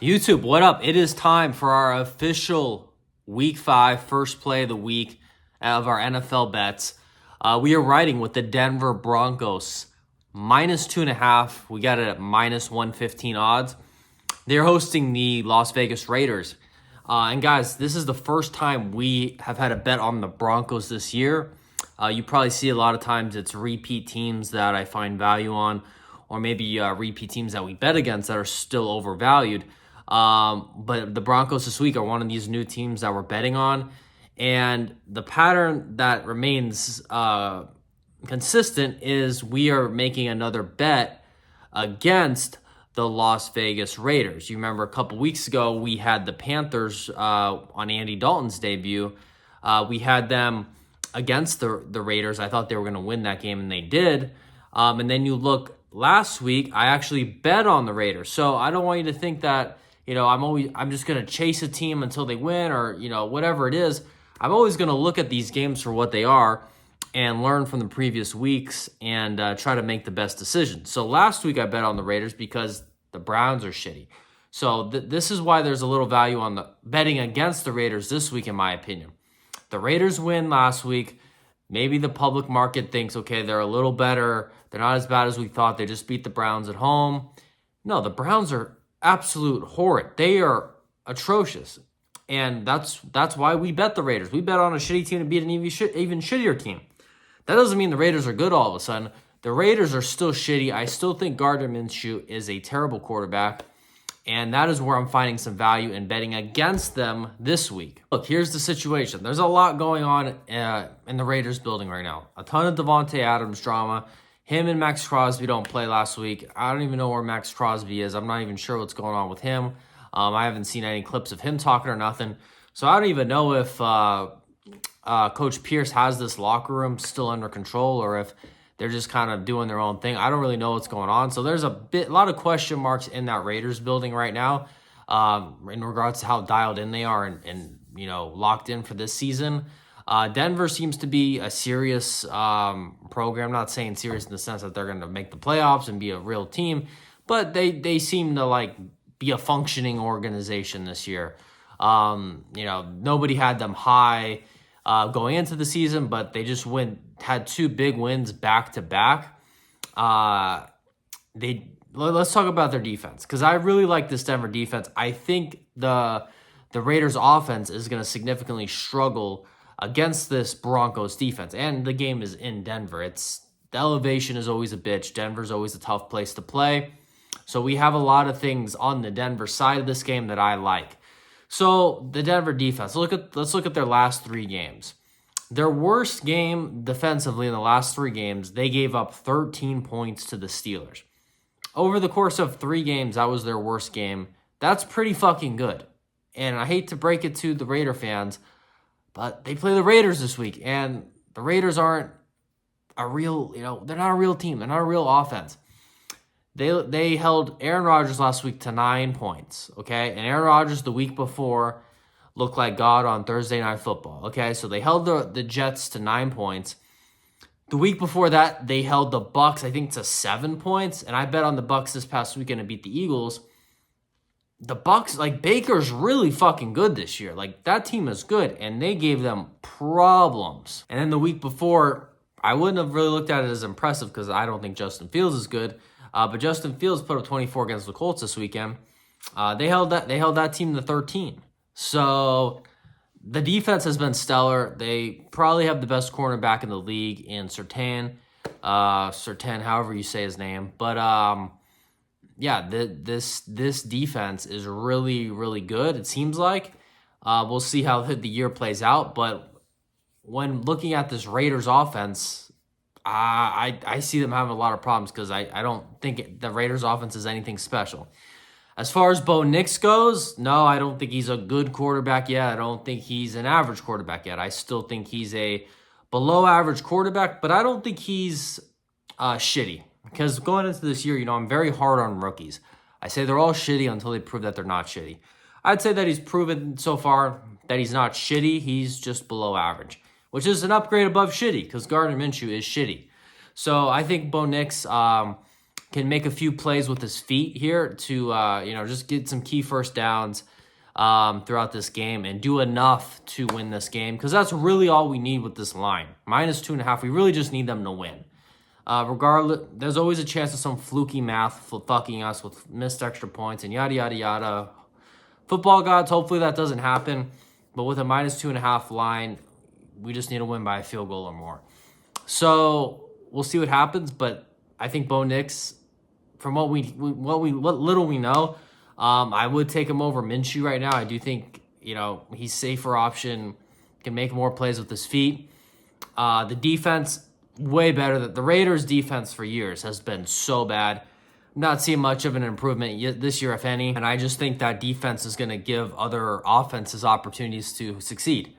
YouTube, what up? It is time for our official Week 5 first play of the week of our NFL bets. We are riding with the Denver Broncos, minus 2.5. We got it at minus 115 odds. They're hosting the Las Vegas Raiders. And guys, this is the first time we have had a bet on the Broncos this year. You probably see a lot of times it's repeat teams that I find value on, or maybe repeat teams that we bet against that are still overvalued. But the Broncos this week are one of these new teams that we're betting on. And the pattern that remains consistent is we are making another bet against the Las Vegas Raiders. You remember a couple weeks ago, we had the Panthers on Andy Dalton's debut. We had them against the Raiders. I thought they were going to win that game, and they did. And then you look last week, I actually bet on the Raiders. So I don't want you to think that, I'm just going to chase a team until they win or, whatever it is. I'm always going to look at these games for what they are and learn from the previous weeks and try to make the best decision. So last week I bet on the Raiders because the Browns are shitty. So this is why there's a little value on the betting against the Raiders this week, in my opinion. The Raiders win last week. Maybe the public market thinks, okay, they're a little better. They're not as bad as we thought. They just beat the Browns at home. No, the Browns are absolute horrid. They are atrocious. And that's why we bet the Raiders. We bet on a shitty team to beat an even shittier team. That doesn't mean the Raiders are good all of a sudden. The Raiders are still shitty. I still think Gardner Minshew is a terrible quarterback. And that is where I'm finding some value in betting against them this week. Look, here's the situation. There's a lot going on in the Raiders building right now. A ton of Davante Adams drama. Him and Max Crosby don't play last week. I don't even know where Max Crosby is. I'm not even sure what's going on with him. I haven't seen any clips of him talking or nothing. So I don't even know if Coach Pierce has this locker room still under control or if they're just kind of doing their own thing. I don't really know what's going on. So there's a lot of question marks in that Raiders building right now in regards to how dialed in they are and locked in for this season. Denver seems to be a serious program. I'm not saying serious in the sense that they're going to make the playoffs and be a real team, but they seem to be a functioning organization this year. Nobody had them high going into the season, but they just had two big wins back to back. Let's talk about their defense, because I really like this Denver defense. I think the Raiders offense is going to significantly struggle against this Broncos defense, and the game is in Denver. The elevation is always a bitch. Denver's always a tough place to play. So we have a lot of things on the Denver side of this game that I like. So the Denver defense, let's look at their last 3 games. Their worst game defensively in the last 3 games, they gave up 13 points to the Steelers. Over the course of 3 games, that was their worst game. That's pretty fucking good. And I hate to break it to the Raider fans, but they play the Raiders this week, and the Raiders aren't a real, they're not a real team. They're not a real offense. They held Aaron Rodgers last week to 9 points, okay? And Aaron Rodgers the week before looked like God on Thursday Night Football, okay? So they held the Jets to 9 points. The week before that, they held the Bucs, I think, to 7 points. And I bet on the Bucs this past weekend to beat the Eagles. The Bucs, Baker's really fucking good this year. That team is good, and they gave them problems. And then the week before, I wouldn't have really looked at it as impressive because I don't think Justin Fields is good. But Justin Fields put up 24 against the Colts this weekend. They held that team to 13. So the defense has been stellar. They probably have the best cornerback in the league in Surtain, however you say his name. But this defense is really, really good. It seems like we'll see how the year plays out. But when looking at this Raiders offense, I see them having a lot of problems because I don't think the Raiders offense is anything special. As far as Bo Nix goes, no, I don't think he's a good quarterback yet. I don't think he's an average quarterback yet. I still think he's a below average quarterback, but I don't think he's shitty. Because going into this year, I'm very hard on rookies. I say they're all shitty until they prove that they're not shitty. I'd say that he's proven so far that he's not shitty. He's just below average, which is an upgrade above shitty because Gardner Minshew is shitty. So I think Bo Nix can can make a few plays with his feet here to, just get some key first downs throughout this game and do enough to win this game, because that's really all we need with this line. -2.5, we really just need them to win. Regardless, there's always a chance of some fluky math fucking us with missed extra points and yada, yada, yada. Football gods, hopefully that doesn't happen. But with a -2.5 line, we just need to win by a field goal or more. So we'll see what happens. But I think Bo Nix, from what little we know, I would take him over Minshew right now. I do think, he's safer option, can make more plays with his feet. The defense, way better. The Raiders' defense for years has been so bad. Not seeing much of an improvement this year, if any. And I just think that defense is going to give other offenses opportunities to succeed.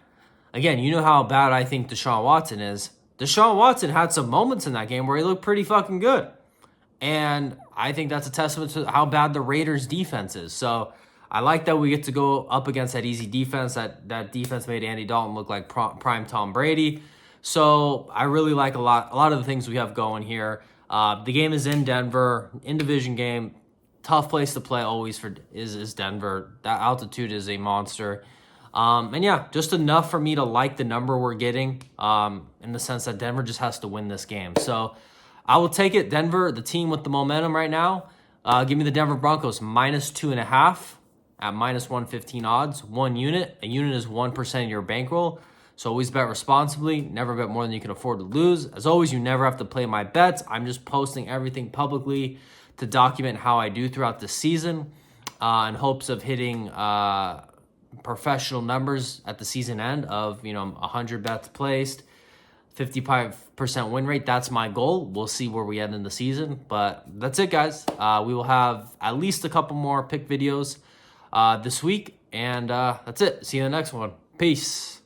Again, you know how bad I think Deshaun Watson is. Deshaun Watson had some moments in that game where he looked pretty fucking good. And I think that's a testament to how bad the Raiders' defense is. So I like that we get to go up against that easy defense. That defense made Andy Dalton look like prime Tom Brady. So I really like a lot of the things we have going here. The game is in Denver, in division game. Tough place to play always is Denver. That altitude is a monster. And yeah, just enough for me to like the number we're getting, in the sense that Denver just has to win this game. So I will take it. Denver, the team with the momentum right now. Give me the Denver Broncos -2.5 at -115 odds. 1 unit. A unit is 1% of your bankroll. So always bet responsibly. Never bet more than you can afford to lose. As always, you never have to play my bets. I'm just posting everything publicly to document how I do throughout the season, in hopes of hitting professional numbers at the season end of 100 bets placed, 55% win rate. That's my goal. We'll see where we end in the season. But that's it, guys. We will have at least a couple more pick videos this week. And that's it. See you in the next one. Peace.